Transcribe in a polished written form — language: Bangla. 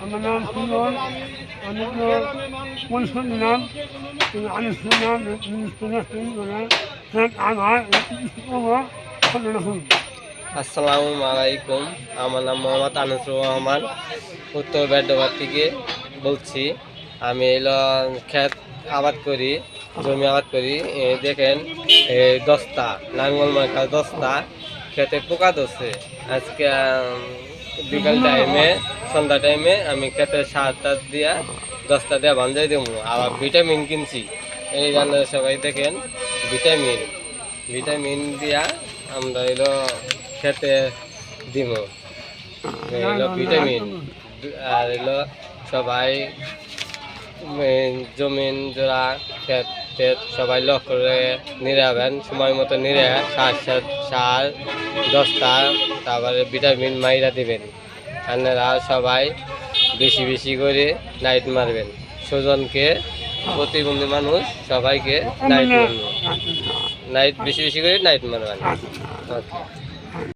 আমার নাম সুমন, আমি তো পরিশ্রম নাম আমি শুনলাম আমার আসসালামু আলাইকুম। আমার নাম মোহাম্মদ আনিসুর রহমান, উত্তর বেডাবাদ থেকে বলছি। আমি এলো ক্ষেত আবাদ করি, জমি আবাদ করি। দেখেন দস্তা লাঙ্গল মার্কা দস্তা খেতে পোকা ধরছে। আজকে বিকাল টাইমে সন্ধ্যা টাইমে আমি খেতে সার টার দিয়া দস্তা দিয়ে বান্ধাই দেবো। আবার ভিটামিন কিনছি, এই জন্য সবাই দেখেন ভিটামিন ভিটামিন দিয়া আমরা এলো খেতে দিব। এলো ভিটামিন আর এলো সবাই জমিন জোড়া ক্ষেত ক্ষেত সবাই লক্ষ্য করে নিরাবেন, সময় মতো নিরে সার দস্তা তারপরে ভিটামিন মাইরা দিবেন। আপনারা সবাই বেশি বেশি করে নাইট মারবেন। সুজনকে প্রতিবন্ধী মানুষ সবাইকে নাইট মারবেন, নাইট বেশি বেশি করে নাইট মারবেন। ওকে।